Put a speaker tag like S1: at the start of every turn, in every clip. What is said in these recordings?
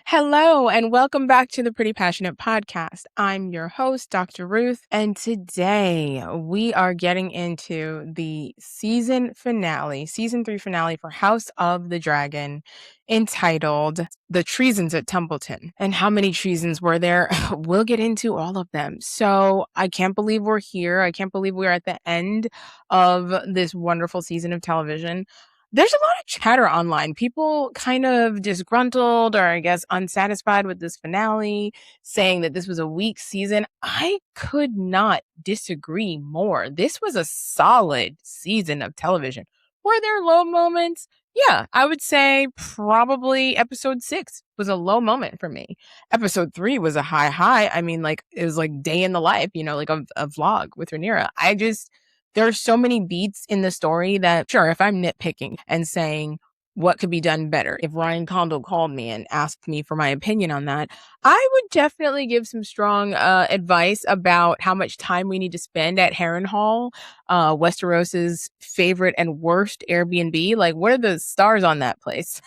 S1: Hello, and welcome back to the Pretty Passionate Podcast. I'm your host, Dr. Ruth, and today we are getting into the season three finale for House of the Dragon, entitled The Treasons at Tumbleton. And how many treasons were there? We'll get into all of them. So I can't believe we're here. I can't believe we're at the end of this wonderful season of television. There's a lot of chatter online. People kind of disgruntled or I guess unsatisfied with this finale, saying that this was a weak season. I could not disagree more. This was a solid season of television. Were there low moments? Yeah, I would say probably episode 6 was a low moment for me. Episode 3 was a high. I mean, like, it was like day in the life, like a vlog with Rhaenyra. There are so many beats in the story that, sure, if I'm nitpicking and saying what could be done better, if Ryan Condal called me and asked me for my opinion on that, I would definitely give some strong advice about how much time we need to spend at Harrenhal, Westeros's favorite and worst Airbnb. Like, what are the stars on that place?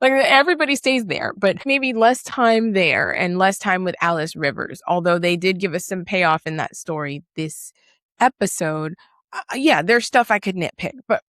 S1: Like, everybody stays there, but maybe less time there and less time with Alice Rivers. Although they did give us some payoff in that story this episode. Yeah, there's stuff I could nitpick, but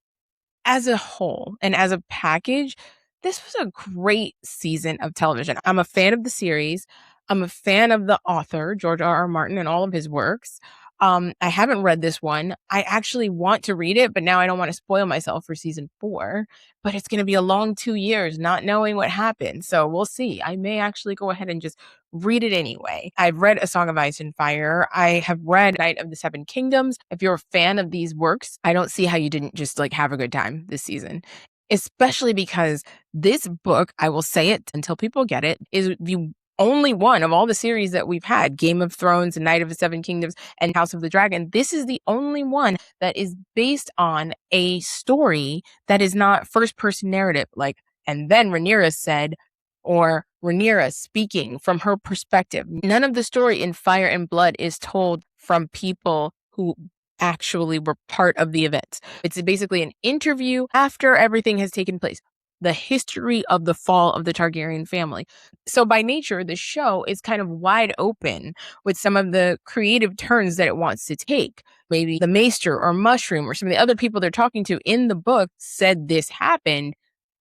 S1: as a whole and as a package, this was a great season of television. I'm a fan of the series. I'm a fan of the author, George R. R. Martin, and all of his works. I haven't read this one. I actually want to read it, but now I don't want to spoil myself for season 4. But it's going to be a long 2 years not knowing what happened. So we'll see. I may actually go ahead and just read it anyway. I've read A Song of Ice and Fire. I have read Knight of the Seven Kingdoms. If you're a fan of these works, I don't see how you didn't just have a good time this season. Especially because this book, I will say it until people get it, is the only one of all the series that we've had, Game of Thrones and Knight of the Seven Kingdoms and House of the Dragon. This is the only one that is based on a story that is not first person narrative, like, and then Rhaenyra said, or Rhaenyra speaking from her perspective. None of the story in Fire and Blood is told from people who actually were part of the events. It's basically an interview after everything has taken place. The history of the fall of the Targaryen family. So by nature, the show is kind of wide open with some of the creative turns that it wants to take. Maybe the Maester or Mushroom or some of the other people they're talking to in the book said this happened,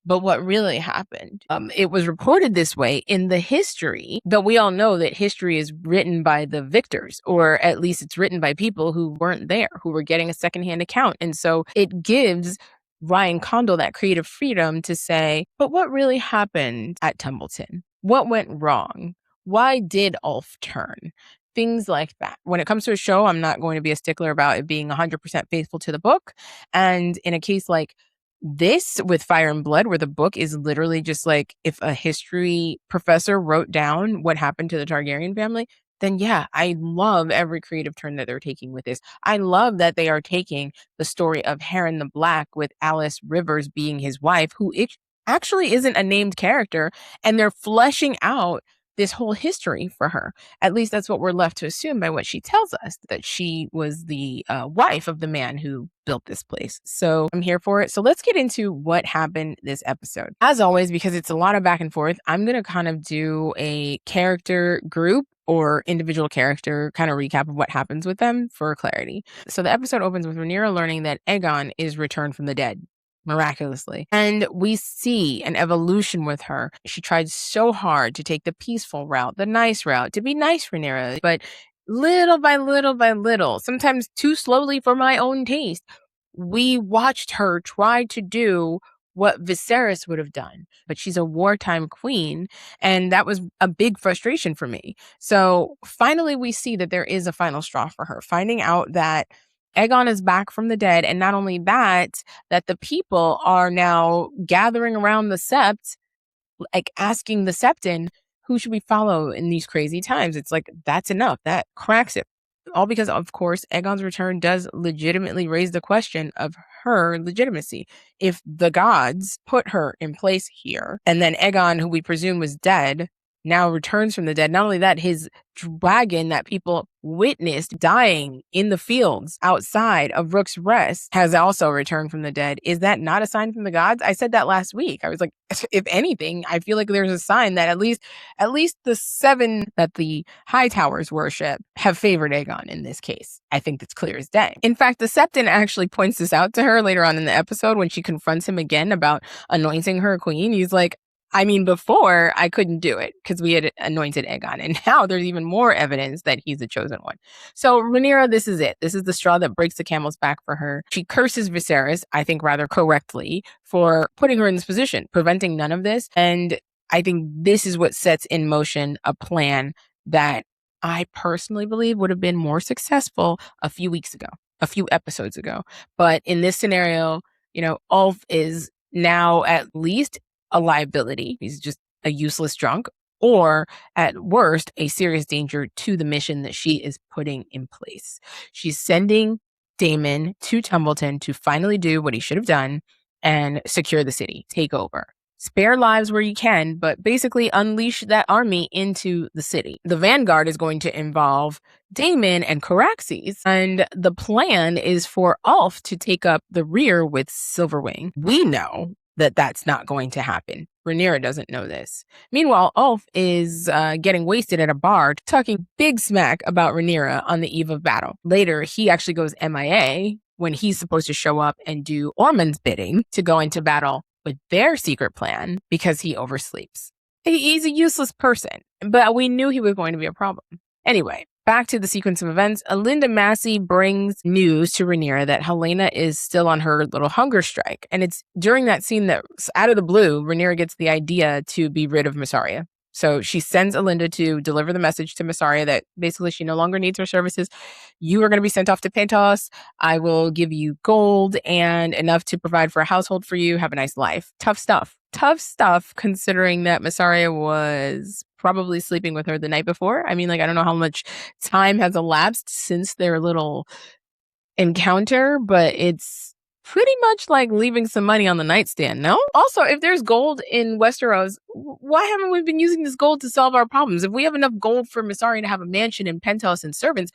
S1: but what really happened? It was reported this way in the history, but we all know that history is written by the victors, or at least it's written by people who weren't there, who were getting a secondhand account. And so it gives Ryan Condal that creative freedom to say, but what really happened at Tumbleton? What went wrong? Why did Ulf turn? Things like that. When it comes to a show, I'm not going to be a stickler about it being 100% faithful to the book. And in a case like this with Fire and Blood, where the book is literally just like if a history professor wrote down what happened to the Targaryen family, then yeah, I love every creative turn that they're taking with this. I love that they are taking the story of Harren the Black with Alice Rivers being his wife, who actually isn't a named character, and they're fleshing out this whole history for her. At least that's what we're left to assume by what she tells us, that she was the wife of the man who built this place. So I'm here for it. So let's get into what happened this episode. As always, because it's a lot of back and forth, I'm going to kind of do a character group or individual character kind of recap of what happens with them for clarity. So the episode opens with Rhaenyra learning that Egon is returned from the dead, miraculously. And we see an evolution with her. She tried so hard to take the peaceful route, the nice route, to be nice for Rhaenyra, but little by little by little, sometimes too slowly for my own taste, we watched her try to do what Viserys would have done. But she's a wartime queen, and that was a big frustration for me. So finally, we see that there is a final straw for her, finding out that Egon is back from the dead, and not only that, that the people are now gathering around the Sept, like asking the Septon, who should we follow in these crazy times? It's like, that's enough. That cracks it. All because, of course, Egon's return does legitimately raise the question of her legitimacy. If the gods put her in place here, and then Egon, who we presume was dead, now returns from the dead. Not only that, his dragon that people witnessed dying in the fields outside of Rook's Rest has also returned from the dead. Is that not a sign from the gods? I said that last week. I was like, if anything, I feel like there's a sign that at least the 7 that the High Towers worship have favored Aegon in this case. I think that's clear as day. In fact, the Septon actually points this out to her later on in the episode when she confronts him again about anointing her queen. He's like, I mean, before I couldn't do it because we had anointed Egon, and now there's even more evidence that he's the chosen one. So Rhaenyra, this is it. This is the straw that breaks the camel's back for her. She curses Viserys, I think rather correctly, for putting her in this position, preventing none of this. And I think this is what sets in motion a plan that I personally believe would have been more successful a few weeks ago, a few episodes ago. But in this scenario, Ulf is now at least a liability. He's just a useless drunk, or at worst, a serious danger to the mission that she is putting in place. She's sending Damon to Tumbleton to finally do what he should have done and secure the city, take over. Spare lives where you can, but basically unleash that army into the city. The vanguard is going to involve Damon and Caraxes, and the plan is for Ulf to take up the rear with Silverwing. We know that that's not going to happen. Rhaenyra doesn't know this. Meanwhile, Ulf is getting wasted at a bar, talking big smack about Rhaenyra on the eve of battle. Later, he actually goes MIA when he's supposed to show up and do Ormond's bidding to go into battle with their secret plan because he oversleeps. He's a useless person, but we knew he was going to be a problem. Anyway, back to the sequence of events. Alinda Massey brings news to Rhaenyra that Helena is still on her little hunger strike. And it's during that scene that, out of the blue, Rhaenyra gets the idea to be rid of Mysaria. So she sends Alinda to deliver the message to Mysaria that basically she no longer needs her services. You are going to be sent off to Pentos. I will give you gold and enough to provide for a household for you. Have a nice life. Tough stuff. Tough stuff considering that Mysaria was probably sleeping with her the night before. I mean, I don't know how much time has elapsed since their little encounter, but it's pretty much like leaving some money on the nightstand, no? Also, if there's gold in Westeros, why haven't we been using this gold to solve our problems? If we have enough gold for Mysaria to have a mansion in Pentos and servants,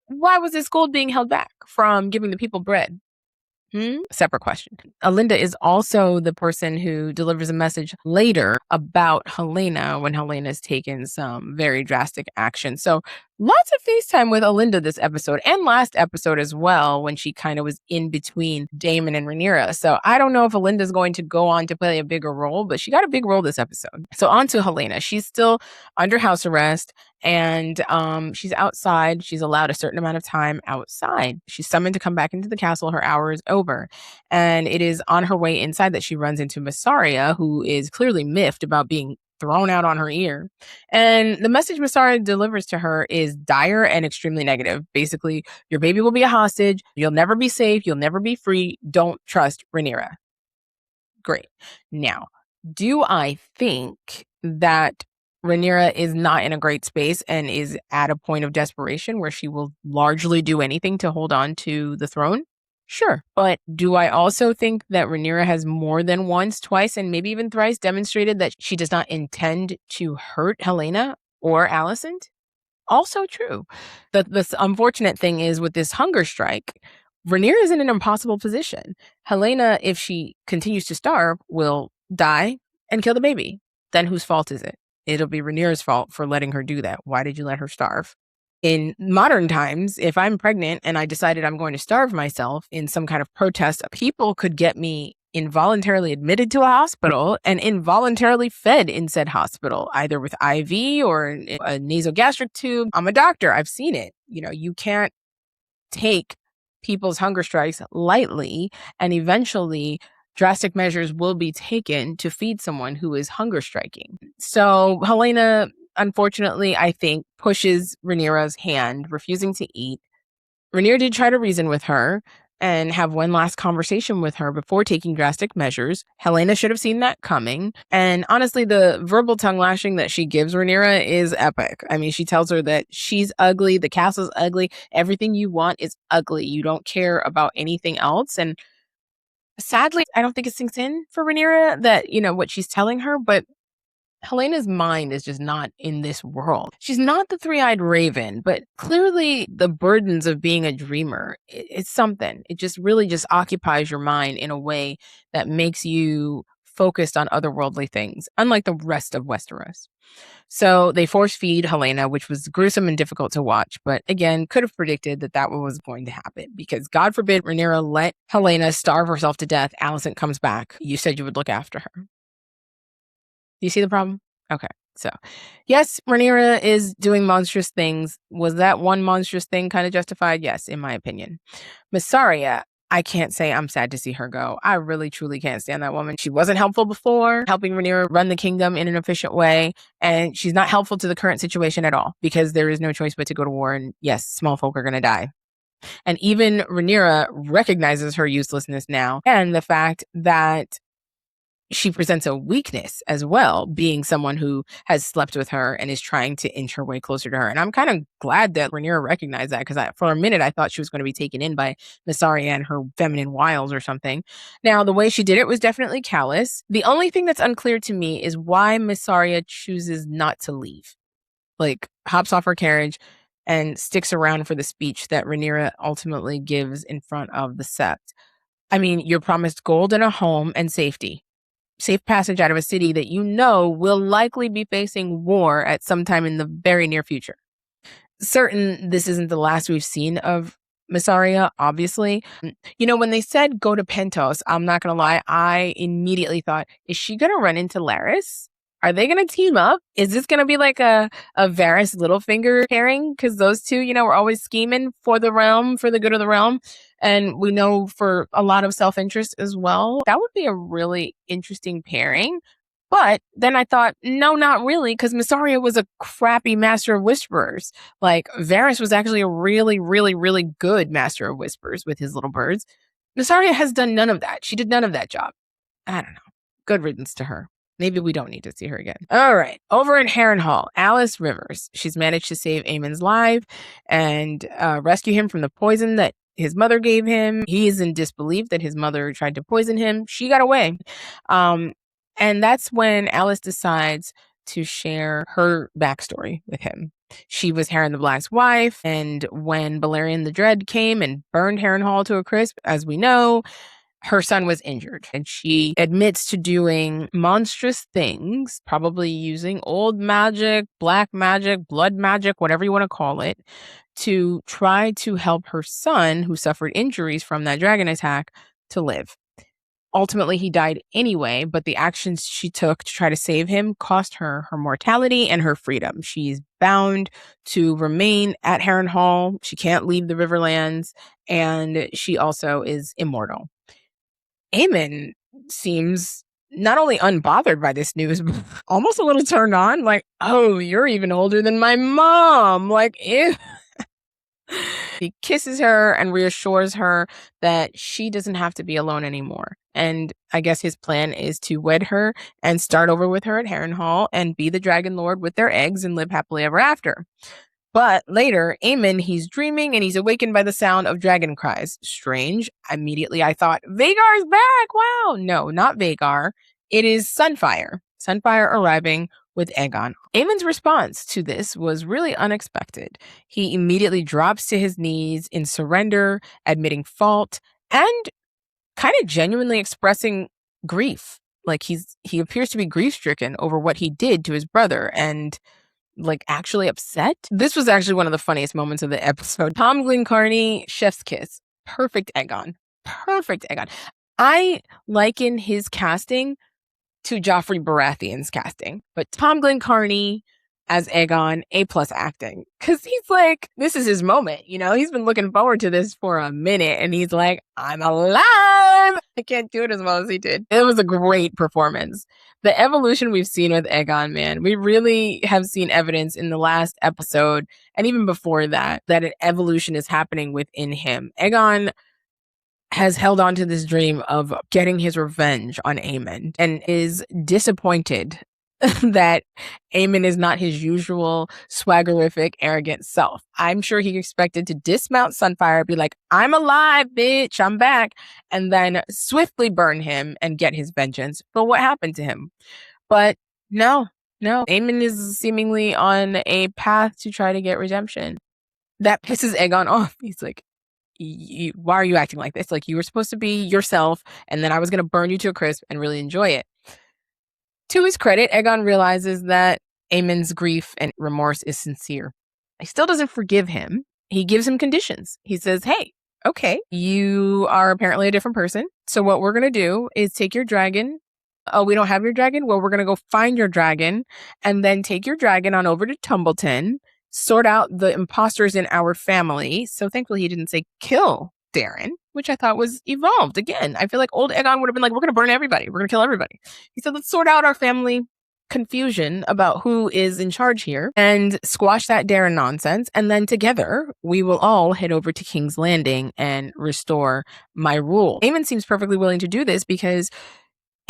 S1: why was this gold being held back from giving the people bread? Separate question. Alinda is also the person who delivers a message later about Helena when Helena's taken some very drastic action. So lots of FaceTime with Alinda this episode and last episode as well when she kind of was in between Damon and Rhaenyra. So I don't know if Alinda's going to go on to play a bigger role, but she got a big role this episode. So on to Helena. She's still under house arrest. And she's outside. She's allowed a certain amount of time outside. She's summoned to come back into the castle. Her hour is over. And it is on her way inside that she runs into Mysaria, who is clearly miffed about being thrown out on her ear. And the message Mysaria delivers to her is dire and extremely negative. Basically, your baby will be a hostage. You'll never be safe. You'll never be free. Don't trust Rhaenyra. Great. Now, do I think that Rhaenyra is not in a great space and is at a point of desperation where she will largely do anything to hold on to the throne? Sure. But do I also think that Rhaenyra has more than once, twice, and maybe even thrice demonstrated that she does not intend to hurt Helena or Alicent? Also true. The unfortunate thing is with this hunger strike, Rhaenyra is in an impossible position. Helena, if she continues to starve, will die and kill the baby. Then whose fault is it? It'll be Rhaenyra's fault for letting her do that. Why did you let her starve? In modern times, if I'm pregnant and I decided I'm going to starve myself in some kind of protest, people could get me involuntarily admitted to a hospital and involuntarily fed in said hospital, either with IV or a nasogastric tube. I'm a doctor. I've seen it. You can't take people's hunger strikes lightly, and eventually drastic measures will be taken to feed someone who is hunger striking. So Helena, unfortunately, I think, pushes Rhaenyra's hand, refusing to eat. Rhaenyra did try to reason with her and have one last conversation with her before taking drastic measures. Helena should have seen that coming. And honestly, the verbal tongue lashing that she gives Rhaenyra is epic. I mean, she tells her that she's ugly, the castle's ugly, everything you want is ugly. You don't care about anything else. And sadly, I don't think it sinks in for Rhaenyra that, what she's telling her, but Helena's mind is just not in this world. She's not the three-eyed raven, but clearly the burdens of being a dreamer, it's something. It just really just occupies your mind in a way that makes you focused on otherworldly things, unlike the rest of Westeros. So they force feed Helena, which was gruesome and difficult to watch, but again, could have predicted that that was going to happen because God forbid Rhaenyra let Helena starve herself to death. Alicent comes back. You said you would look after her. Do you see the problem? Okay. So, yes, Rhaenyra is doing monstrous things. Was that one monstrous thing kind of justified? Yes, in my opinion. Mysaria, I can't say I'm sad to see her go. I really, truly can't stand that woman. She wasn't helpful before, helping Rhaenyra run the kingdom in an efficient way, and she's not helpful to the current situation at all because there is no choice but to go to war, and yes, small folk are going to die. And even Rhaenyra recognizes her uselessness now, and the fact that she presents a weakness as well, being someone who has slept with her and is trying to inch her way closer to her. And I'm kind of glad that Rhaenyra recognized that because for a minute I thought she was going to be taken in by Mysaria and her feminine wiles or something. Now, the way she did it was definitely callous. The only thing that's unclear to me is why Mysaria chooses not to leave. Like, hops off her carriage and sticks around for the speech that Rhaenyra ultimately gives in front of the Sept. I mean, you're promised gold and a home and safety. Safe passage out of a city that you know will likely be facing war at some time in the very near future. Certain this isn't the last we've seen of Mysaria, obviously. You know, when they said go to Pentos, I'm not going to lie, I immediately thought, is she going to run into Larys? Are they going to team up? Is this going to be like a Varys Littlefinger pairing? Because those two, you know, were always scheming for the realm, for the good of the realm. And we know for a lot of self-interest as well. That would be a really interesting pairing. But then I thought, no, not really, because Mysaria was a crappy Master of Whisperers. Like, Varys was actually a really, really, really good Master of Whispers with his little birds. Mysaria has done none of that. She did none of that job. I don't know. Good riddance to her. Maybe we don't need to see her again. All right. Over in Harrenhal, Alice Rivers. She's managed to save Aemon's life and rescue him from the poison that his mother gave him. He is in disbelief that his mother tried to poison him. She got away. And that's when Alice decides to share her backstory with him. She was Harren the Black's wife, and when Balerion the Dread came and burned Harrenhal to a crisp, as we know, her son was injured, and she admits to doing monstrous things, probably using old magic, black magic, blood magic, whatever you want to call it, to try to help her son, who suffered injuries from that dragon attack, to live. Ultimately, he died anyway, but the actions she took to try to save him cost her her mortality and her freedom. She's bound to remain at Harrenhal. She can't leave the Riverlands, and she also is immortal. Aemon seems not only unbothered by this news, but almost a little turned on. Like, oh, you're even older than my mom. Like, ew. He kisses her and reassures her that she doesn't have to be alone anymore. And I guess his plan is to wed her and start over with her at Harrenhal and be the Dragon Lord with their eggs and live happily ever after. But later, Aemon, he's dreaming and he's awakened by the sound of dragon cries. Strange. Immediately I thought, Vhagar's back! Wow! No, not Vhagar. It is Sunfire. Sunfire arriving with Egon. Aemon's response to this was really unexpected. He immediately drops to his knees in surrender, admitting fault, and kind of genuinely expressing grief. Like he appears to be grief-stricken over what he did to his brother and like actually upset. This was actually one of the funniest moments of the episode. Tom Glencarny, chef's kiss. Perfect Egon. Perfect Egon. I liken his casting to Joffrey Baratheon's casting, but Tom Glencarny as Egon, A+ acting. Cause he's like, this is his moment, you know? He's been looking forward to this for a minute and he's like, I'm alive! I can't do it as well as he did. It was a great performance. The evolution we've seen with Egon, man, we really have seen evidence in the last episode and even before that an evolution is happening within him. Egon has held on to this dream of getting his revenge on Aemon and is disappointed that Aemon is not his usual swaggerific, arrogant self. I'm sure he expected to dismount Sunfire, be like, I'm alive, bitch, I'm back, and then swiftly burn him and get his vengeance for what happened to him. But no, No, Damon is seemingly on a path to try to get redemption. That pisses Egon off. He's like, why are you acting like this? Like, you were supposed to be yourself, and then I was going to burn you to a crisp and really enjoy it. To his credit, Egon realizes that Aemon's grief and remorse is sincere. He still doesn't forgive him. He gives him conditions. He says, hey, okay, you are apparently a different person. So what we're going to do is take your dragon. Oh, we don't have your dragon? Well, we're going to go find your dragon and then take your dragon on over to Tumbleton, sort out the imposters in our family. So thankfully he didn't say kill Darren, which I thought was evolved. Again, I feel like old Egon would have been like, we're going to burn everybody. We're going to kill everybody. He said, let's sort out our family confusion about who is in charge here and squash that Darren nonsense. And then together we will all head over to King's Landing and restore my rule. Damon seems perfectly willing to do this because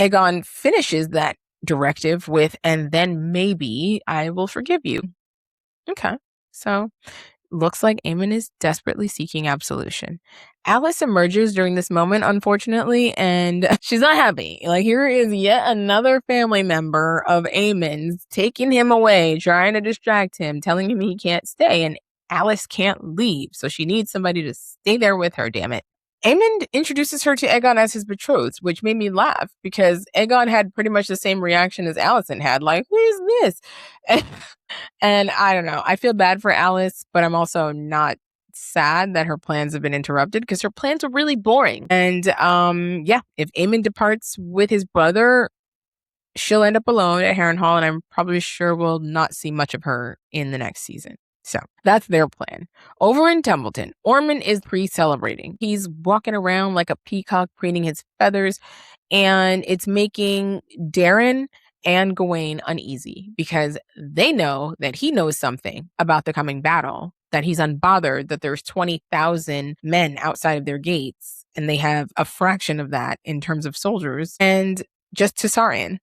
S1: Egon finishes that directive with, and then maybe I will forgive you. Okay. So looks like Aemon is desperately seeking absolution. Alice emerges during this moment, unfortunately, and she's not happy. Like, here is yet another family member of Aemon's taking him away, trying to distract him, telling him he can't stay, and Alice can't leave. So she needs somebody to stay there with her, damn it. Aemon introduces her to Egon as his betrothed, which made me laugh because Egon had pretty much the same reaction as Allison had. Like, who is this? And I don't know. I feel bad for Alice, but I'm also not sad that her plans have been interrupted because her plans were really boring. And yeah, if Aemon departs with his brother, she'll end up alone at Harrenhal, and I'm probably sure we'll not see much of her in the next season. So that's their plan. Over in Tumbleton, Ormond is pre-celebrating. He's walking around like a peacock, preening his feathers, and it's making Darren and Gawain uneasy because they know that he knows something about the coming battle, that he's unbothered that there's 20,000 men outside of their gates, and they have a fraction of that in terms of soldiers, and just Tessarion.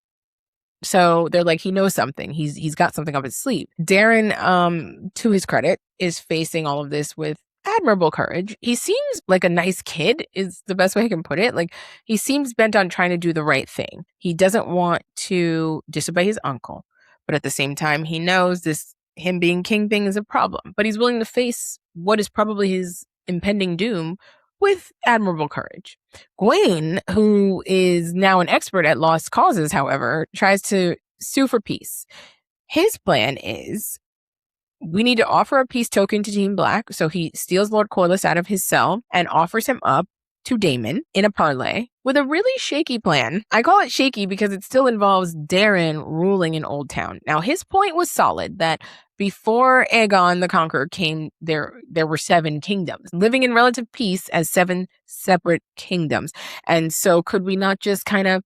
S1: So they're like, he knows something. He's got something up his sleeve. Darren, to his credit, is facing all of this with admirable courage. He seems like a nice kid is the best way I can put it. Like, he seems bent on trying to do the right thing. He doesn't want to disobey his uncle, but at the same time, he knows this him being king thing is a problem. But he's willing to face what is probably his impending doom with admirable courage. Gawain, who is now an expert at lost causes, however, tries to sue for peace. His plan is, we need to offer a peace token to Team Black, so he steals Lord Corlys out of his cell and offers him up to Damon in a parlay with a really shaky plan. I call it shaky because it still involves Darren ruling in Old Town. Now, his point was solid that before Aegon the Conqueror came, there were 7 kingdoms living in relative peace as 7 separate kingdoms. And so could we not just kind of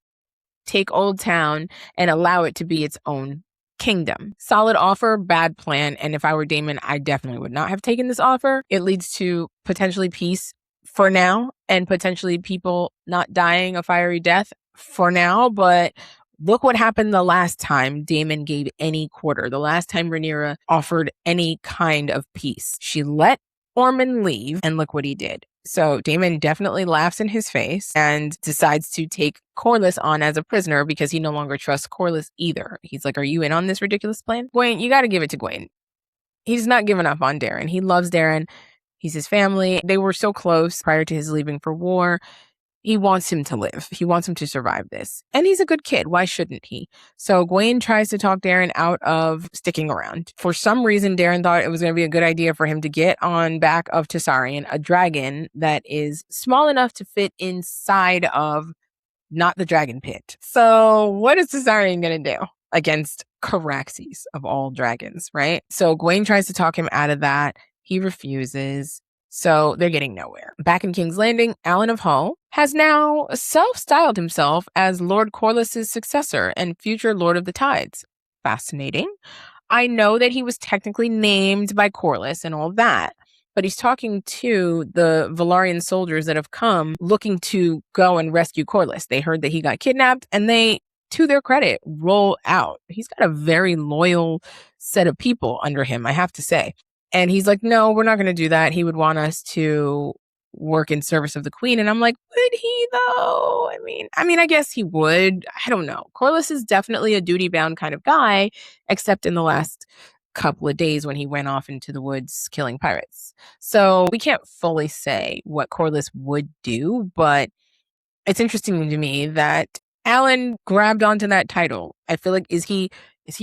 S1: take Old Town and allow it to be its own kingdom? Solid offer, bad plan. And if I were Damon, I definitely would not have taken this offer. It leads to potentially peace for now and potentially people not dying a fiery death for now. But look what happened the last time Damon gave any quarter. The last time Rhaenyra offered any kind of peace. She let Ormond leave, and look what he did. So Damon definitely laughs in his face and decides to take Corlys on as a prisoner because he no longer trusts Corlys either. He's like, are you in on this ridiculous plan? Gawain, you got to give it to Gawain. He's not giving up on Darren. He loves Darren. He's his family. They were so close prior to his leaving for war. He wants him to live. He wants him to survive this. And he's a good kid. Why shouldn't he? So Gawain tries to talk Darren out of sticking around. For some reason, Darren thought it was going to be a good idea for him to get on back of Tessarion, a dragon that is small enough to fit inside of not the dragon pit. So what is Tessarion going to do against Caraxes of all dragons, right? So Gawain tries to talk him out of that. He refuses. So they're getting nowhere. Back in King's Landing, Alan of Hull has now self-styled himself as Lord Corlys' successor and future Lord of the Tides. Fascinating. I know that he was technically named by Corlys and all that, but he's talking to the Valyrian soldiers that have come looking to go and rescue Corlys. They heard that he got kidnapped and they, to their credit, roll out. He's got a very loyal set of people under him, I have to say. And he's like, no, we're not going to do that. He would want us to work in service of the queen. And I'm like, would he though? I mean, I guess he would. I don't know. Corlys is definitely a duty-bound kind of guy, except in the last couple of days when he went off into the woods killing pirates. So we can't fully say what Corlys would do, but it's interesting to me that Alan grabbed onto that title. I feel like is he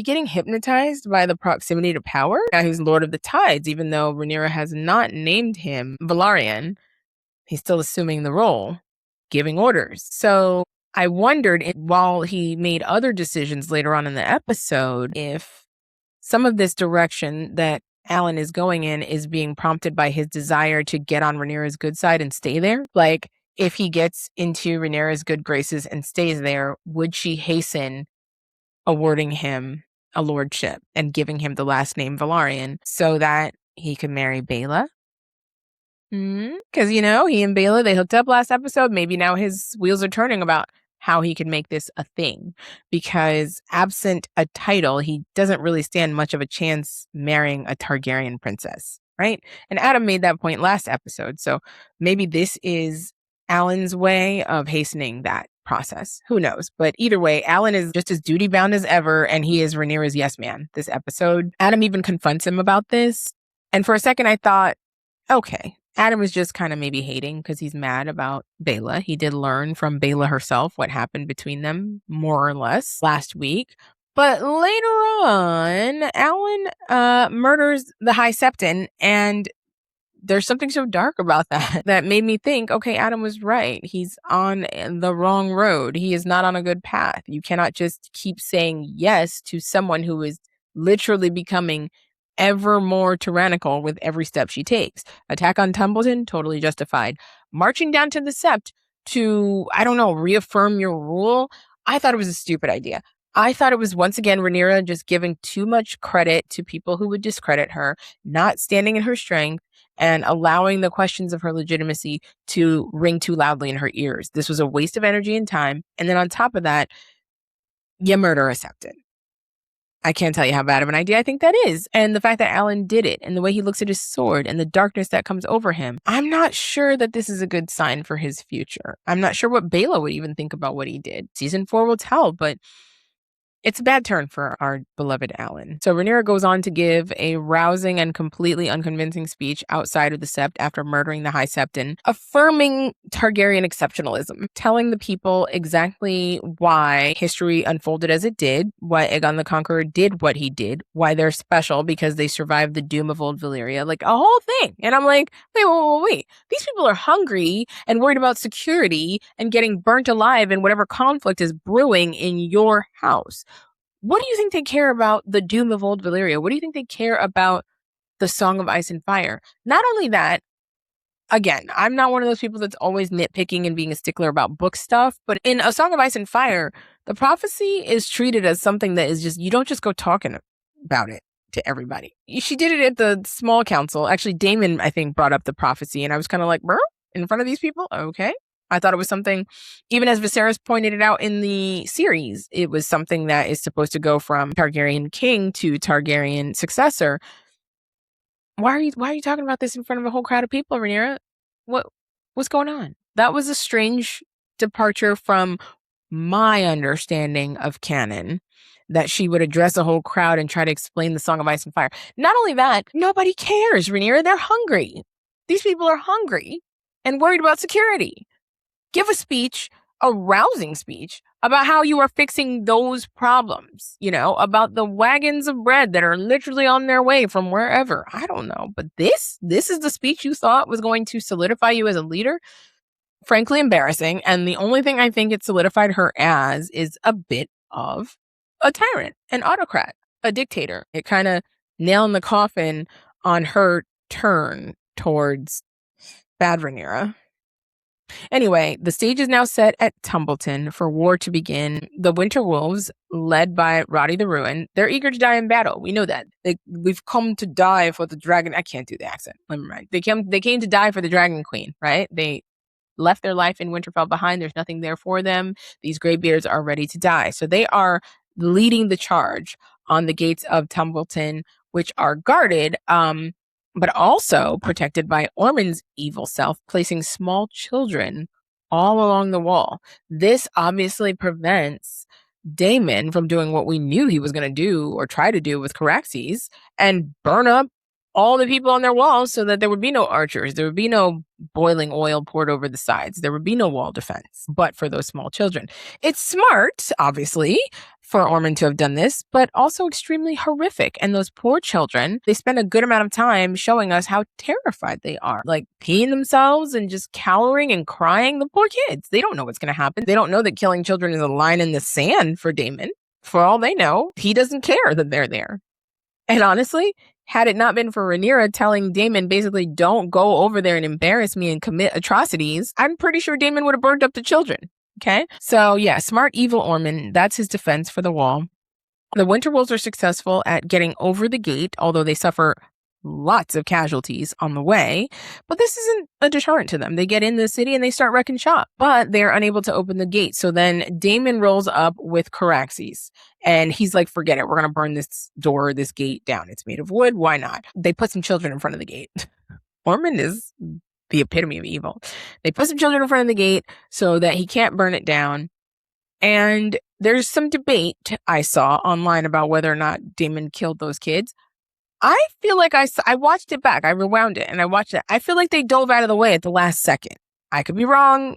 S1: getting hypnotized by the proximity to power? Now he's Lord of the Tides, even though Rhaenyra has not named him Velaryon. He's still assuming the role, giving orders. So I wondered while he made other decisions later on in the episode, if some of this direction that Alan is going in is being prompted by his desire to get on Rhaenyra's good side and stay there. Like, if he gets into Rhaenyra's good graces and stays there, would she hasten awarding him a lordship and giving him the last name Velaryon so that he could marry Baela? Because, he and Baela, they hooked up last episode. Maybe now his wheels are turning about how he could make this a thing. Because absent a title, he doesn't really stand much of a chance marrying a Targaryen princess, right? And Adam made that point last episode. So maybe this is Alan's way of hastening that process. Who knows? But either way, Alan is just as duty-bound as ever, and he is Rhaenyra's yes man this episode. Adam even confronts him about this. And for a second, I thought, okay, Adam is just kind of maybe hating because he's mad about Baela. He did learn from Baela herself what happened between them, more or less, last week. But later on, Alan murders the High Septon, and there's something so dark about that that made me think, okay, Adam was right. He's on the wrong road. He is not on a good path. You cannot just keep saying yes to someone who is literally becoming ever more tyrannical with every step she takes. Attack on Tumbleton, totally justified. Marching down to the Sept to, I don't know, reaffirm your rule, I thought it was a stupid idea. I thought it was, once again, Rhaenyra just giving too much credit to people who would discredit her, not standing in her strength, and allowing the questions of her legitimacy to ring too loudly in her ears. This was a waste of energy and time. And then on top of that, you murder a Septon. I can't tell you how bad of an idea I think that is. And the fact that Alan did it and the way he looks at his sword and the darkness that comes over him, I'm not sure that this is a good sign for his future. I'm not sure what Baela would even think about what he did. Season 4 will tell, but it's a bad turn for our beloved Alan. So Rhaenyra goes on to give a rousing and completely unconvincing speech outside of the Sept after murdering the High Septon, affirming Targaryen exceptionalism, telling the people exactly why history unfolded as it did, why Egon the Conqueror did what he did, why they're special because they survived the doom of old Valyria, like a whole thing. And I'm like, wait. These people are hungry and worried about security and getting burnt alive in whatever conflict is brewing in your house. What do you think they care about the doom of old Valyria? What do you think they care about the Song of Ice and Fire? Not only that, again, I'm not one of those people that's always nitpicking and being a stickler about book stuff, but in A Song of Ice and Fire, the prophecy is treated as something that is just, you don't just go talking about it to everybody. She did it at the small council. Actually, Damon, I think, brought up the prophecy, and I was kind of like, in front of these people? Okay. I thought it was something, even as Viserys pointed it out in the series, it was something that is supposed to go from Targaryen king to Targaryen successor. Why are you talking about this in front of a whole crowd of people, Rhaenyra? What's going on? That was a strange departure from my understanding of canon, that she would address a whole crowd and try to explain the Song of Ice and Fire. Not only that, nobody cares, Rhaenyra. They're hungry. These people are hungry and worried about security. Give a speech, a rousing speech, about how you are fixing those problems, about the wagons of bread that are literally on their way from wherever. I don't know. But this is the speech you thought was going to solidify you as a leader? Frankly, embarrassing. And the only thing I think it solidified her as is a bit of a tyrant, an autocrat, a dictator. It kind of nailed in the coffin on her turn towards bad Rhaenyra. Anyway, the stage is now set at Tumbleton for war to begin. The Winter Wolves, led by Roddy the Ruin, they're eager to die in battle. We know that. We've come to die for the dragon. I can't do the accent. Never mind. They came to die for the Dragon Queen, right? They left their life in Winterfell behind. There's nothing there for them. These graybeards are ready to die. So they are leading the charge on the gates of Tumbleton, which are guarded but also protected by Ormond's evil self, placing small children all along the wall. This obviously prevents Damon from doing what we knew he was going to do or try to do with Caraxes and burn up all the people on their walls so that there would be no archers. There would be no boiling oil poured over the sides. There would be no wall defense, but for those small children. It's smart, obviously, for Ormond to have done this, but also extremely horrific. And those poor children, they spend a good amount of time showing us how terrified they are, like peeing themselves and just cowering and crying. The poor kids, they don't know what's going to happen. They don't know that killing children is a line in the sand for Damon. For all they know, he doesn't care that they're there. And honestly, had it not been for Rhaenyra telling Damon basically don't go over there and embarrass me and commit atrocities, I'm pretty sure Damon would have burned up the children. Okay? So yeah, smart evil Ormond, that's his defense for the wall. The Winter Wolves are successful at getting over the gate, although they suffer lots of casualties on the way. But this isn't a deterrent to them. They get in the city and they start wrecking shop, but they're unable to open the gate. So then Damon rolls up with Caraxes and he's like, forget it. We're going to burn this door, this gate down. It's made of wood. Why not? They put some children in front of the gate. Ormond is the epitome of evil. They put some children in front of the gate so that he can't burn it down. And there's some debate I saw online about whether or not Damon killed those kids. I feel like I watched it back. I rewound it and I watched it. I feel like they dove out of the way at the last second. I could be wrong.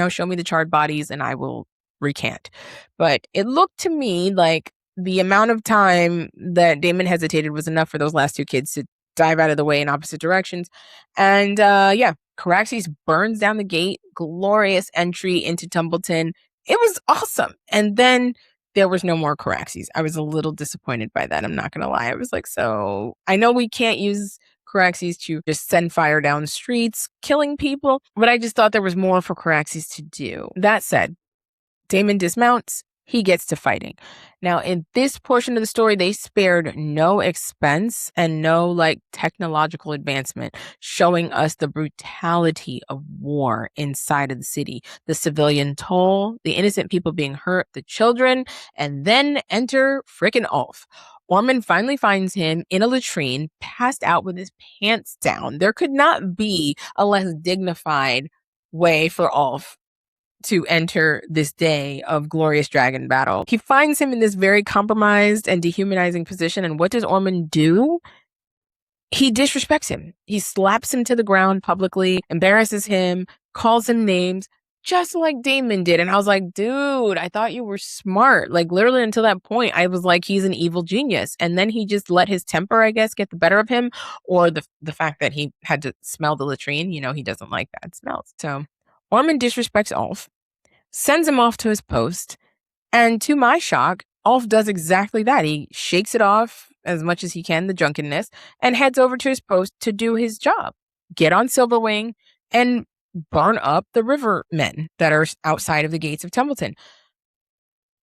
S1: Show me the charred bodies and I will recant. But it looked to me like the amount of time that Damon hesitated was enough for those last two kids to dive out of the way in opposite directions. And Caraxes burns down the gate. Glorious entry into Tumbleton. It was awesome. And then there was no more Caraxes. I was a little disappointed by that. I'm not going to lie. I was like, so I know we can't use Caraxes to just send fire down streets, killing people, but I just thought there was more for Caraxes to do. That said, Damon dismounts. He gets to fighting. Now, in this portion of the story, they spared no expense and no technological advancement, showing us the brutality of war inside of the city, the civilian toll, the innocent people being hurt, the children, and then enter frickin' Ulf. Ormond finally finds him in a latrine, passed out with his pants down. There could not be a less dignified way for Ulf to enter this day of glorious dragon battle. He finds him in this very compromised and dehumanizing position. And what does Ormond do? He disrespects him. He slaps him to the ground publicly, embarrasses him, calls him names, just like Damon did. And I was like, dude, I thought you were smart. Literally until that point, I was like, he's an evil genius. And then he just let his temper, I guess, get the better of him, or the fact that he had to smell the latrine. He doesn't like bad smells. So Ormond disrespects Ulf, sends him off to his post, and to my shock, Ulf does exactly that. He shakes it off as much as he can, the drunkenness, and heads over to his post to do his job. Get on Silverwing and burn up the river men that are outside of the gates of Tumbleton.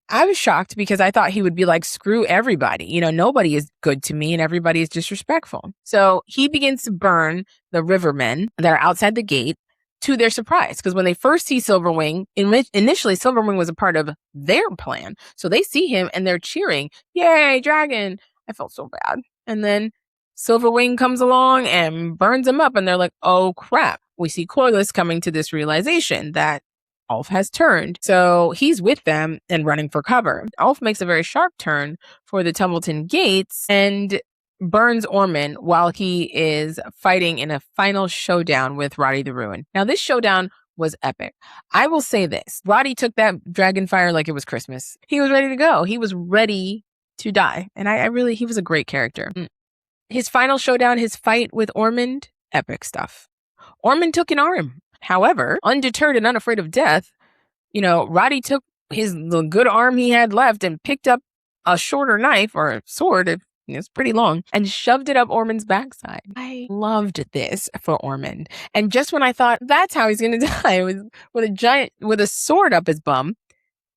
S1: I was shocked because I thought he would be like, screw everybody. Nobody is good to me and everybody is disrespectful. So he begins to burn the river men that are outside the gate, to their surprise, because when they first see Silverwing, initially Silverwing was a part of their plan. So they see him and they're cheering, yay, dragon. I felt so bad. And then Silverwing comes along and burns him up and they're like, oh crap. We see Corlys coming to this realization that Ulf has turned. So he's with them and running for cover. Ulf makes a very sharp turn for the Tumbleton gates and burns Ormond while he is fighting in a final showdown with Roddy the Ruin. Now, this showdown was epic. I will say this. Roddy took that dragon fire like it was Christmas. He was ready to go. He was ready to die. And he was a great character. His final showdown, his fight with Ormond, epic stuff. Ormond took an arm. However, undeterred and unafraid of death, Roddy took the good arm he had left and picked up a shorter knife or a sword, it's pretty long, and shoved it up Ormond's backside. I loved this for Ormond. And just when I thought that's how he's going to die, with a sword up his bum,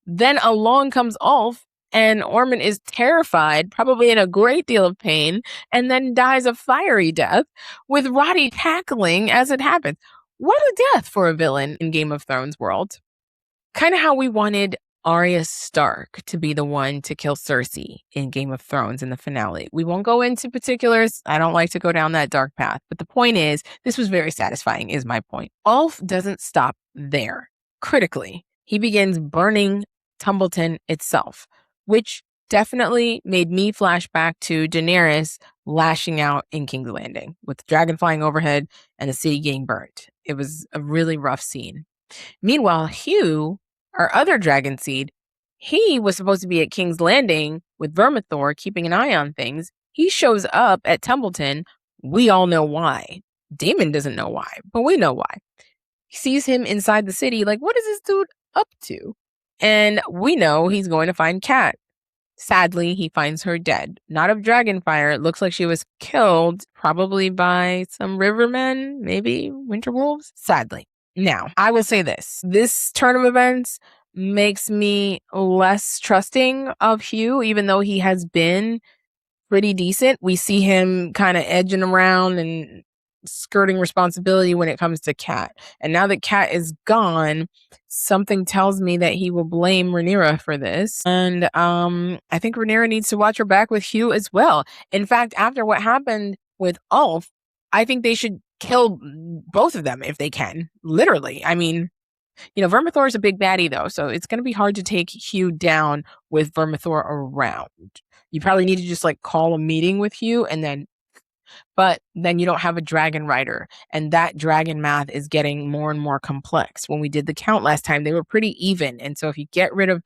S1: then along comes Ulf, and Ormond is terrified, probably in a great deal of pain, and then dies a fiery death with Roddy tackling as it happens. What a death for a villain in Game of Thrones world. Kind of how we wanted Arya Stark to be the one to kill Cersei in Game of Thrones in the finale. We won't go into particulars. I don't like to go down that dark path. But the point is, this was very satisfying, is my point. Ulf doesn't stop there. Critically, he begins burning Tumbleton itself, which definitely made me flash back to Daenerys lashing out in King's Landing with the dragon flying overhead and the city getting burnt. It was a really rough scene. Meanwhile, Hugh, our other dragon seed, he was supposed to be at King's Landing with Vermithor keeping an eye on things. He shows up at Tumbleton. We all know why. Damon doesn't know why, but we know why. He sees him inside the city, like, what is this dude up to? And we know he's going to find Kat. Sadly, he finds her dead. Not of dragon fire. It looks like she was killed, probably by some rivermen, maybe winter wolves. Sadly. Now, I will say this turn of events makes me less trusting of Hugh, even though he has been pretty decent. We see him kind of edging around and skirting responsibility when it comes to Kat. And now that Kat is gone, something tells me that he will blame Rhaenyra for this. And I think Rhaenyra needs to watch her back with Hugh as well. In fact, after what happened with Ulf, I think they should kill both of them if they can. Literally. I mean, Vermithor is a big baddie though, so it's going to be hard to take Hugh down with Vermithor around. You probably need to just call a meeting with Hugh but then you don't have a dragon rider, and that dragon math is getting more and more complex. When we did the count last time, they were pretty even. And so if you get rid of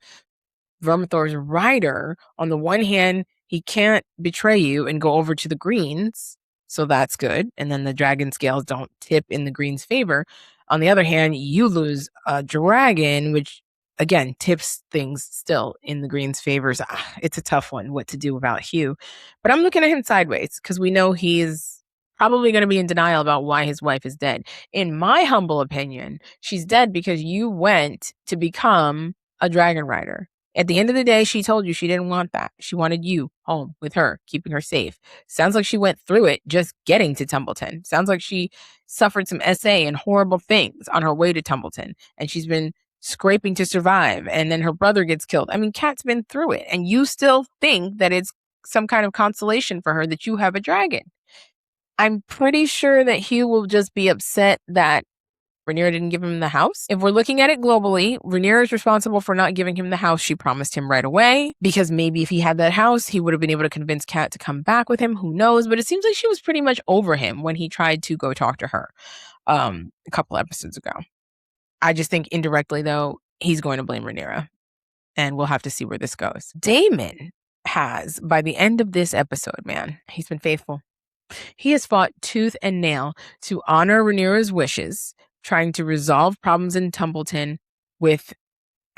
S1: Vermithor's rider, on the one hand, he can't betray you and go over to the greens. So that's good. And then the dragon scales don't tip in the greens' favor. On the other hand, you lose a dragon, which again tips things still in the greens' favors. It's a tough one what to do about Hugh. But I'm looking at him sideways because we know he's probably going to be in denial about why his wife is dead. In my humble opinion, she's dead because you went to become a dragon rider. At the end of the day, she told you she didn't want that. She wanted you home with her, keeping her safe. Sounds like she went through it just getting to Tumbleton. Sounds like she suffered some SA and horrible things on her way to Tumbleton. And she's been scraping to survive. And then her brother gets killed. I mean, Kat's been through it. And you still think that it's some kind of consolation for her that you have a dragon. I'm pretty sure that Hugh will just be upset that Rhaenyra didn't give him the house. If we're looking at it globally, Rhaenyra is responsible for not giving him the house she promised him right away, because maybe if he had that house, he would have been able to convince Kat to come back with him. Who knows? But it seems like she was pretty much over him when he tried to go talk to her a couple episodes ago. I just think indirectly, though, he's going to blame Rhaenyra, and we'll have to see where this goes. Damon has, by the end of this episode, man, he's been faithful. He has fought tooth and nail to honor Rhaenyra's wishes, trying to resolve problems in Tumbleton with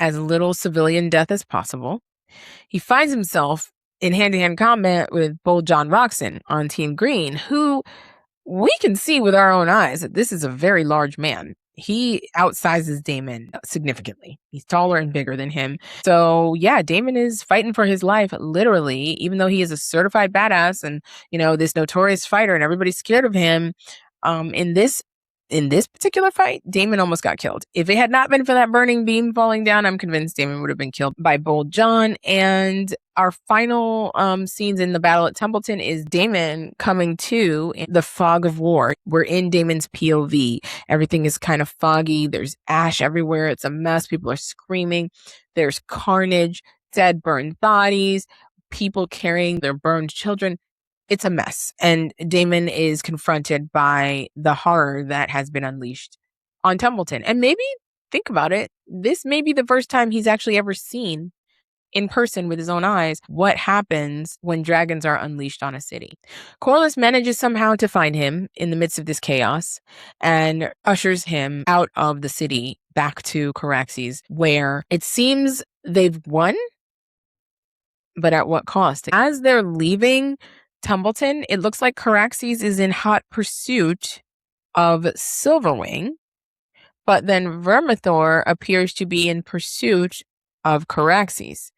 S1: as little civilian death as possible. He finds himself in hand-to-hand combat with Bold John Roxon on Team Green, who we can see with our own eyes that this is a very large man. He outsizes Damon significantly. He's taller and bigger than him. So yeah, Damon is fighting for his life, literally, even though he is a certified badass and, this notorious fighter and everybody's scared of him. In this particular fight, Damon almost got killed. If it had not been for that burning beam falling down, I'm convinced Damon would have been killed by Bold John. And our final scenes in the battle at Tumbleton is Damon coming to in the fog of war. We're in Damon's POV. Everything is kind of foggy. There's ash everywhere. It's a mess. People are screaming. There's carnage, dead, burned bodies, people carrying their burned children. It's a mess. And Damon is confronted by the horror that has been unleashed on Tumbleton. And maybe, think about it, this may be the first time he's actually ever seen in person with his own eyes what happens when dragons are unleashed on a city. Corlys manages somehow to find him in the midst of this chaos and ushers him out of the city back to Caraxes, where it seems they've won, but at what cost? As they're leaving Tumbleton, it looks like Caraxes is in hot pursuit of Silverwing, but then Vermithor appears to be in pursuit of Caraxes.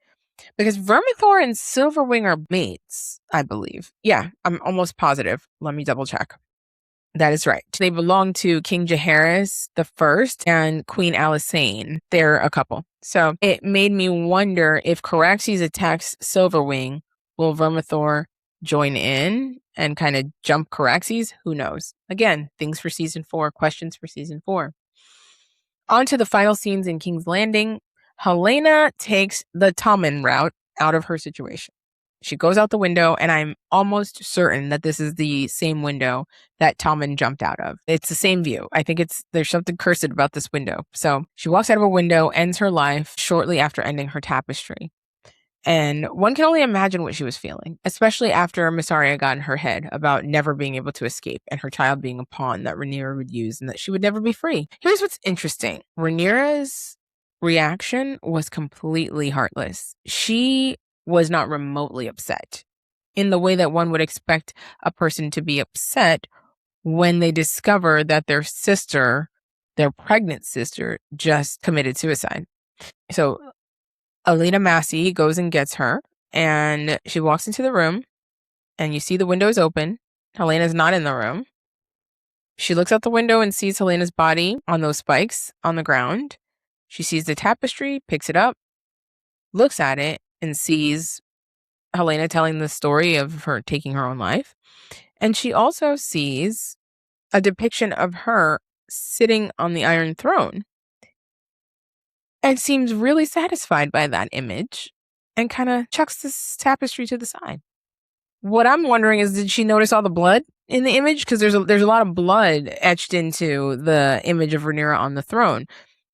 S1: Because Vermithor and Silverwing are mates, I believe. Yeah, I'm almost positive. Let me double check. That is right. They belong to King Jaehaerys the First and Queen Alysanne. They're a couple. So it made me wonder if Caraxes attacks Silverwing, will Vermithor join in and kind of jump Caraxes? Who knows? Again, things for season 4, questions for season 4. On to the final scenes in King's Landing. Helena takes the Tommen route out of her situation. She goes out the window, and I'm almost certain that this is the same window that Tommen jumped out of. It's the same view. I think there's something cursed about this window. So she walks out of a window, ends her life shortly after ending her tapestry. And one can only imagine what she was feeling, especially after Mysaria got in her head about never being able to escape and her child being a pawn that Rhaenyra would use and that she would never be free. Here's what's interesting. Rhaenyra's reaction was completely heartless. She was not remotely upset in the way that one would expect a person to be upset when they discover that their sister, their pregnant sister, just committed suicide. So Alina Massey goes and gets her, and she walks into the room, and you see the windows open. Helena's not in the room. She looks out the window and sees Helena's body on those spikes on the ground. She sees the tapestry, picks it up, looks at it, and sees Helena telling the story of her taking her own life. And she also sees a depiction of her sitting on the Iron Throne and seems really satisfied by that image and kind of chucks this tapestry to the side. What I'm wondering is, did she notice all the blood in the image? Because there's a lot of blood etched into the image of Rhaenyra on the throne.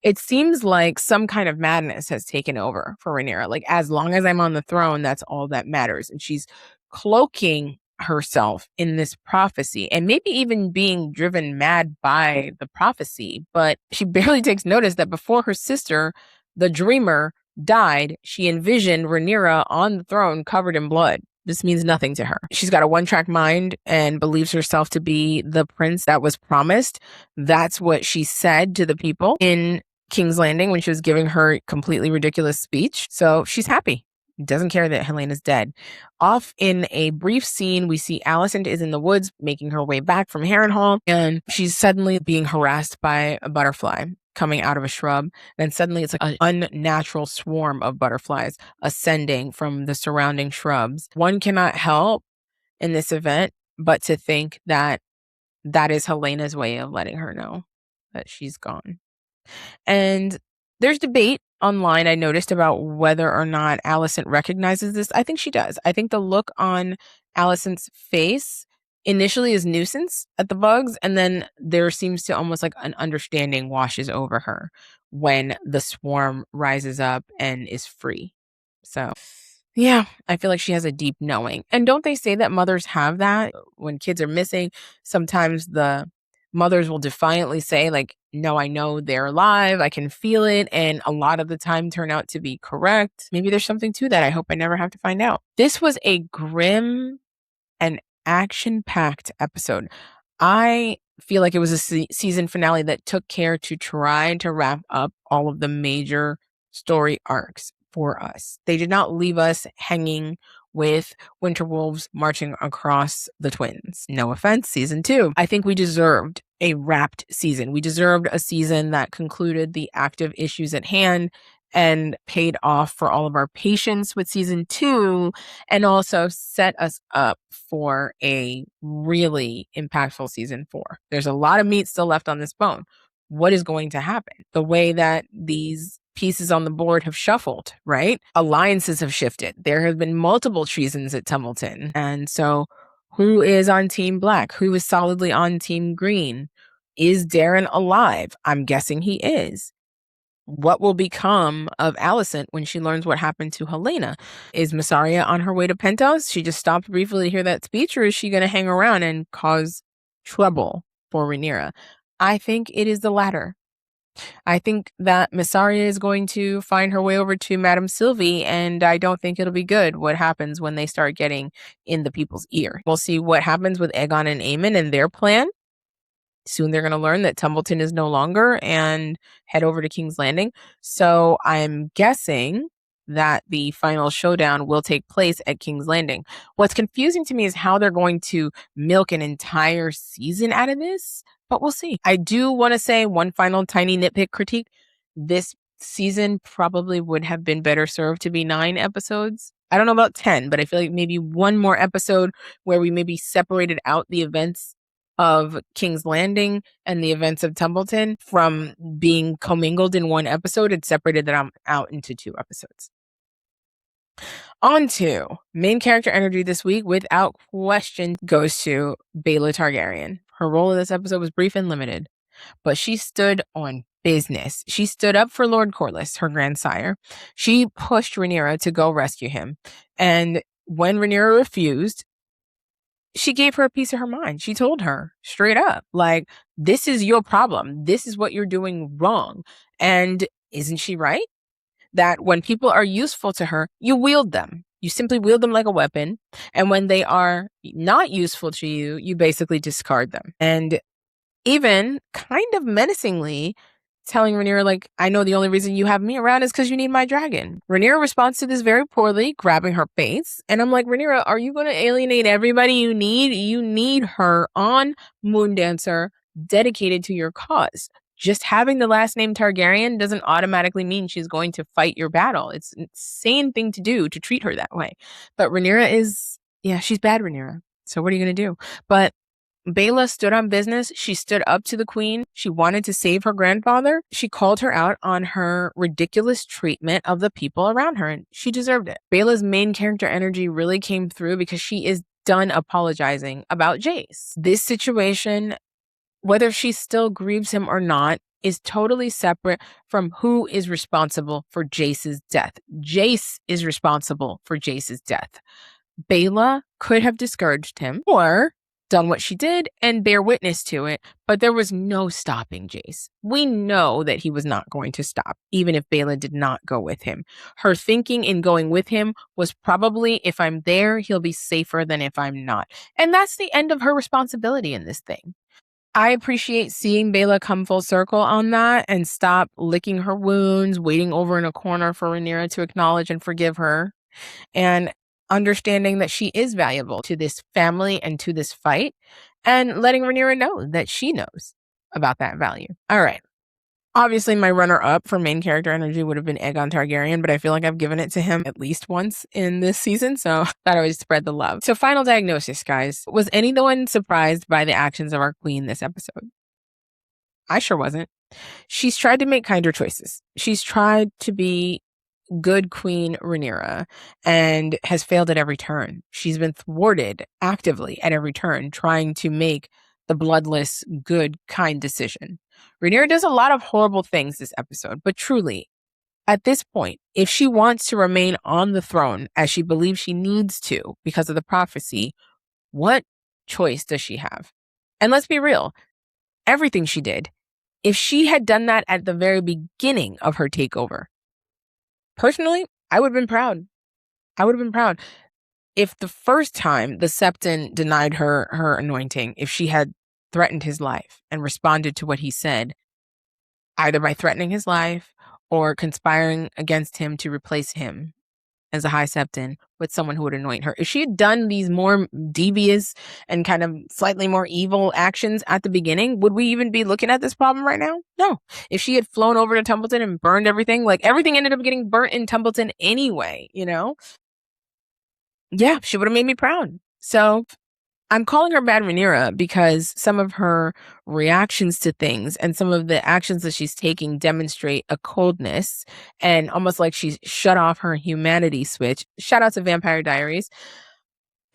S1: It seems like some kind of madness has taken over for Rhaenyra. Like, as long as I'm on the throne, that's all that matters. And she's cloaking herself in this prophecy and maybe even being driven mad by the prophecy. But she barely takes notice that before her sister, the dreamer, died, she envisioned Rhaenyra on the throne covered in blood. This means nothing to her. She's got a one-track mind and believes herself to be the prince that was promised. That's what she said to the people in King's Landing when she was giving her completely ridiculous speech. So she's happy. Doesn't care that Helena's dead. Off in a brief scene, we see Alicent is in the woods making her way back from Harrenhal, and she's suddenly being harassed by a butterfly coming out of a shrub. And suddenly it's like an unnatural swarm of butterflies ascending from the surrounding shrubs. One cannot help in this event but to think that that is Helena's way of letting her know that she's gone. And there's debate online, I noticed, about whether or not Alicent recognizes this. I think she does. I think the look on Alicent's face initially is nuisance at the bugs, and then there seems to almost like an understanding washes over her when the swarm rises up and is free. So yeah, I feel like she has a deep knowing. And don't they say that mothers have that when kids are missing? Sometimes the mothers will defiantly say, like, no, I know they're alive, I can feel it, and a lot of the time turn out to be correct. Maybe there's something to that. I hope I never have to find out. This was a grim and action-packed episode. I feel like it was a season finale that took care to try to wrap up all of the major story arcs for us. They did not leave us hanging with Winterwolves marching across the twins. No offense, season 2. I think we deserved a wrapped season. We deserved a season that concluded the active issues at hand and paid off for all of our patience with season 2, and also set us up for a really impactful season 4. There's a lot of meat still left on this bone. What is going to happen? The way that these pieces on the board have shuffled, right? Alliances have shifted. There have been multiple treasons at Tumbleton. And so who is on Team Black? Who is solidly on Team Green? Is Darren alive? I'm guessing he is. What will become of Alicent when she learns what happened to Helena? Is Mysaria on her way to Pentos? She just stopped briefly to hear that speech, or is she going to hang around and cause trouble for Rhaenyra? I think it is the latter. I think that Mysaria is going to find her way over to Madame Sylvie, and I don't think it'll be good what happens when they start getting in the people's ear. We'll see what happens with Egon and Aemon and their plan. Soon they're going to learn that Tumbleton is no longer and head over to King's Landing. So I'm guessing that the final showdown will take place at King's Landing. What's confusing to me is how they're going to milk an entire season out of this, but we'll see. I do want to say one final tiny nitpick critique. This season probably would have been better served to be 9 episodes. I don't know about 10, but I feel like maybe one more episode where we maybe separated out the events of King's Landing and the events of Tumbleton from being commingled in one episode and separated them out into 2 episodes. On to main character energy this week, without question, goes to Baela Targaryen. Her role in this episode was brief and limited, but she stood on business. She stood up for Lord Corlys, her grandsire. She pushed Rhaenyra to go rescue him. And when Rhaenyra refused, she gave her a piece of her mind. She told her straight up, like, this is your problem. This is what you're doing wrong. And isn't she right? That when people are useful to her, you wield them. You simply wield them like a weapon. And when they are not useful to you, you basically discard them. And even kind of menacingly telling Rhaenyra, like, I know the only reason you have me around is because you need my dragon. Rhaenyra responds to this very poorly, grabbing her face. And I'm like, Rhaenyra, are you going to alienate everybody you need? You need her on Moondancer, dedicated to your cause. Just having the last name Targaryen doesn't automatically mean she's going to fight your battle. It's an insane thing to do, to treat her that way. But Rhaenyra is, she's bad, Rhaenyra. So what are you going to do? But Baela stood on business. She stood up to the queen. She wanted to save her grandfather. She called her out on her ridiculous treatment of the people around her, and she deserved it. Baela's main character energy really came through because she is done apologizing about Jace. This situation, whether she still grieves him or not, is totally separate from who is responsible for Jace's death. Jace is responsible for Jace's death. Baela could have discouraged him or done what she did and bear witness to it, but there was no stopping Jace. We know that he was not going to stop, even if Baela did not go with him. Her thinking in going with him was probably, if I'm there, he'll be safer than if I'm not. And that's the end of her responsibility in this thing. I appreciate seeing Baela come full circle on that and stop licking her wounds, waiting over in a corner for Rhaenyra to acknowledge and forgive her, and understanding that she is valuable to this family and to this fight, and letting Rhaenyra know that she knows about that value. All right. Obviously, my runner-up for main character energy would have been Egon Targaryen, but I feel like I've given it to him at least once in this season, so thought I would spread the love. So final diagnosis, guys. Was anyone surprised by the actions of our queen this episode? I sure wasn't. She's tried to make kinder choices. She's tried to be good Queen Rhaenyra and has failed at every turn. She's been thwarted actively at every turn, trying to make the bloodless, good, kind decision. Rhaenyra does a lot of horrible things this episode, but truly, at this point, if she wants to remain on the throne as she believes she needs to because of the prophecy, what choice does she have? And let's be real, everything she did, if she had done that at the very beginning of her takeover, personally, I would have been proud. I would have been proud. If the first time the Septon denied her anointing, if she had threatened his life and responded to what he said, either by threatening his life or conspiring against him to replace him as a High Septon with someone who would anoint her. If she had done these more devious and kind of slightly more evil actions at the beginning, would we even be looking at this problem right now? No. If she had flown over to Tumbleton and burned everything, like everything ended up getting burnt in Tumbleton anyway, Yeah, she would have made me proud. So I'm calling her bad Rhaenyra because some of her reactions to things and some of the actions that she's taking demonstrate a coldness and almost like she's shut off her humanity switch. Shout out to Vampire Diaries.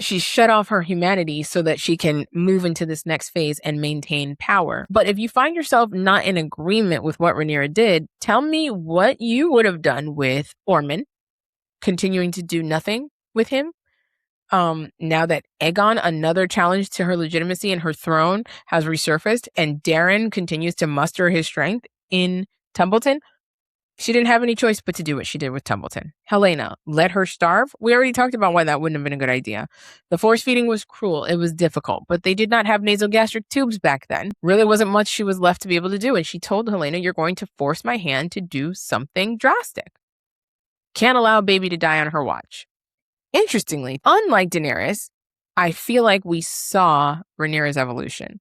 S1: She's shut off her humanity so that she can move into this next phase and maintain power. But if you find yourself not in agreement with what Rhaenyra did, tell me what you would have done with Ormond, continuing to do nothing with him. Now that Egon, another challenge to her legitimacy and her throne, has resurfaced, and Darren continues to muster his strength in Tumbleton, she didn't have any choice but to do what she did with Tumbleton. Helena, let her starve? We already talked about why that wouldn't have been a good idea. The force feeding was cruel. It was difficult, but they did not have nasogastric tubes back then. Really wasn't much she was left to be able to do, and she told Helena, you're going to force my hand to do something drastic. Can't allow a baby to die on her watch. Interestingly, unlike Daenerys, I feel like we saw Rhaenyra's evolution.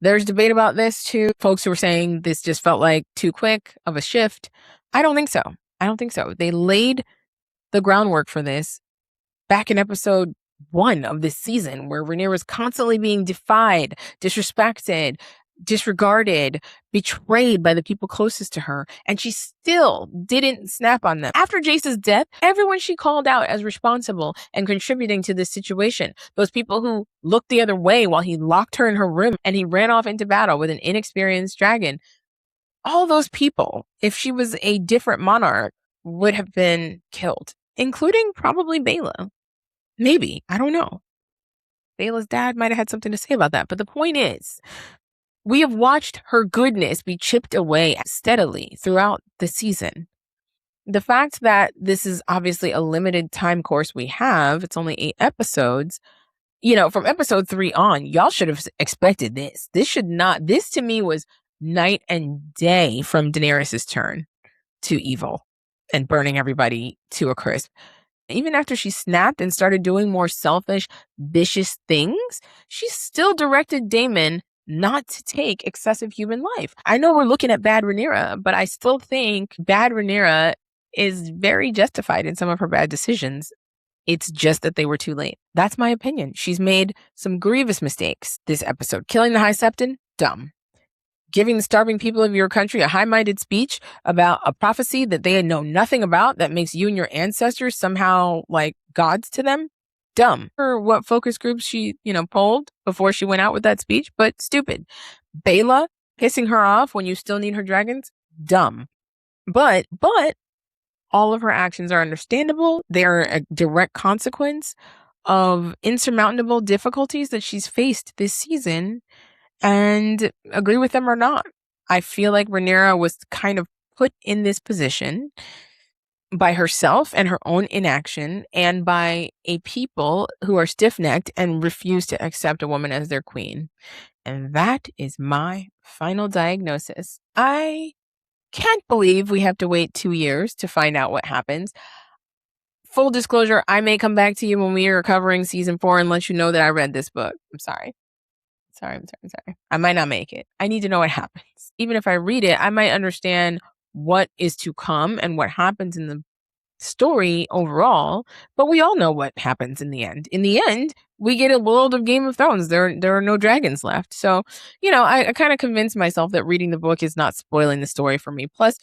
S1: There's debate about this too. Folks who were saying this just felt like too quick of a shift. I don't think so. I don't think so. They laid the groundwork for this back in episode 1 of this season, where Rhaenyra was constantly being defied, disrespected, disregarded, betrayed by the people closest to her, and she still didn't snap on them. After Jace's death, everyone she called out as responsible and contributing to this situation, those people who looked the other way while he locked her in her room and he ran off into battle with an inexperienced dragon, all those people, if she was a different monarch, would have been killed, including probably Baela. Maybe. I don't know. Baela's dad might have had something to say about that. But the point is, we have watched her goodness be chipped away steadily throughout the season. The fact that this is obviously a limited time course we have, it's only 8 episodes, from episode 3 on, y'all should have expected this. This to me was night and day from Daenerys' turn to evil and burning everybody to a crisp. Even after she snapped and started doing more selfish, vicious things, she still directed Damon not to take excessive human life. I know we're looking at bad Rhaenyra, but I still think bad Rhaenyra is very justified in some of her bad decisions. It's just that they were too late. That's my opinion. She's made some grievous mistakes this episode. Killing the High Septon, dumb. Giving the starving people of your country a high-minded speech about a prophecy that they know nothing about that makes you and your ancestors somehow like gods to them, dumb. Or what focus groups she, polled before she went out with that speech, but stupid. Baela pissing her off when you still need her dragons, dumb. But all of her actions are understandable. They're a direct consequence of insurmountable difficulties that she's faced this season. And agree with them or not, I feel like Rhaenyra was kind of put in this position by herself and her own inaction, and by a people who are stiff-necked and refuse to accept a woman as their queen. And that is my final diagnosis. I can't believe we have to wait 2 years to find out what happens. Full disclosure, I may come back to you when we are covering season 4 and let you know that I read this book. I'm sorry. I might not make it. I need to know what happens. Even if I read it, I might understand what is to come and what happens in the story overall. But we all know what happens in the end. In the end, we get a world of Game of Thrones. There are no dragons left. So, I kind of convinced myself that reading the book is not spoiling the story for me. Plus,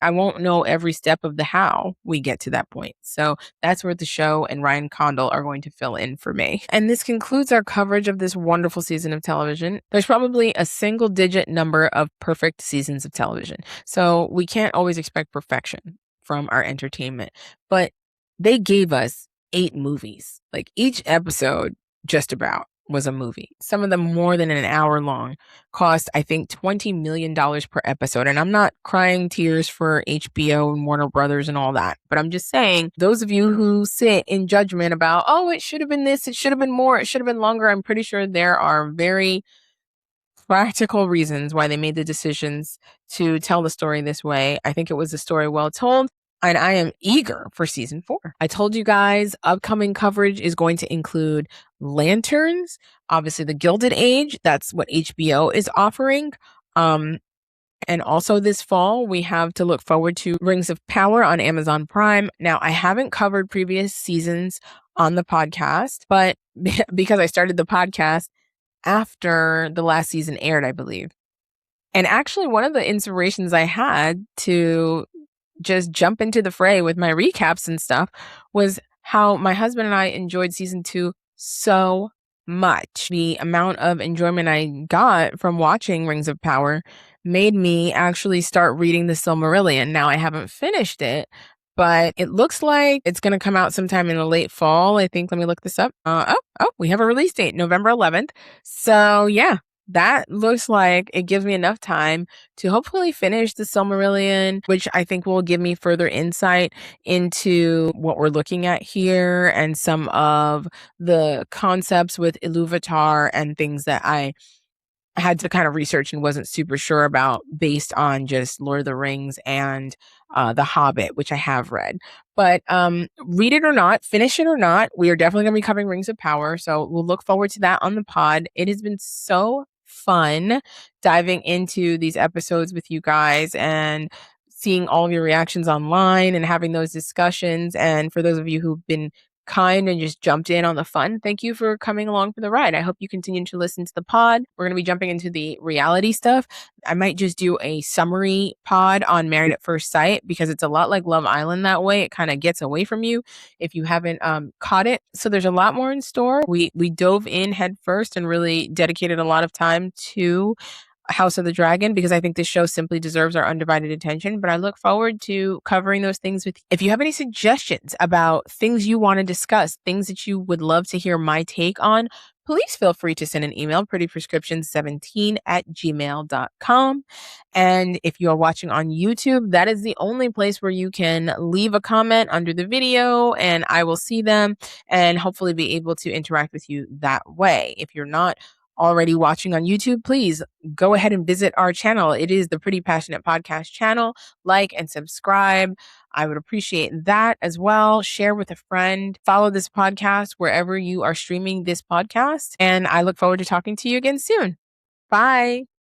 S1: I won't know every step of the how we get to that point. So that's where the show and Ryan Condal are going to fill in for me. And this concludes our coverage of this wonderful season of television. There's probably a single-digit number of perfect seasons of television. So we can't always expect perfection from our entertainment. But they gave us 8 movies. Like each episode, just about, was a movie. Some of them more than an hour long, cost, I think, $20 million per episode. And I'm not crying tears for HBO and Warner Brothers and all that. But I'm just saying, those of you who sit in judgment about, oh, it should have been this, it should have been more, it should have been longer, I'm pretty sure there are very practical reasons why they made the decisions to tell the story this way. I think it was a story well told. And I am eager for season 4. I told you guys upcoming coverage is going to include Lanterns, obviously the Gilded Age. That's what HBO is offering. And also this fall, we have to look forward to Rings of Power on Amazon Prime. Now, I haven't covered previous seasons on the podcast, but because I started the podcast after the last season aired, I believe. And actually, one of the inspirations I had to just jump into the fray with my recaps and stuff was how my husband and I enjoyed season 2 so much. The amount of enjoyment I got from watching Rings of Power made me actually start reading the Silmarillion. Now, I haven't finished it, but it looks like it's going to come out sometime in the late fall. I think, let me look this up. We have a release date, November 11th. So yeah, that looks like it gives me enough time to hopefully finish the Silmarillion, which I think will give me further insight into what we're looking at here and some of the concepts with Iluvatar and things that I had to kind of research and wasn't super sure about based on just Lord of the Rings and The Hobbit, which I have read. But read it or not, finish it or not, we are definitely going to be covering Rings of Power. So we'll look forward to that on the pod. It has been so fun diving into these episodes with you guys and seeing all of your reactions online and having those discussions. And for those of you who've been kind and just jumped in on the fun, thank you for coming along for the ride. I hope you continue to listen to the pod. We're going to be jumping into the reality stuff. I might just do a summary pod on Married at First Sight because it's a lot like Love Island that way. It kind of gets away from you if you haven't caught it. So there's a lot more in store. We dove in head first and really dedicated a lot of time to House of the Dragon because I think this show simply deserves our undivided attention. But I look forward to covering those things with you. If you have any suggestions about things you want to discuss, things that you would love to hear my take on, please feel free to send an email, prettyprescription17@gmail.com. And if you are watching on YouTube, that is the only place where you can leave a comment under the video and I will see them and hopefully be able to interact with you that way. If you're not already watching on YouTube, please go ahead and visit our channel. It is the Pretty Passionate Podcast channel. Like and subscribe. I would appreciate that as well. Share with a friend. Follow this podcast wherever you are streaming this podcast. And I look forward to talking to you again soon. Bye.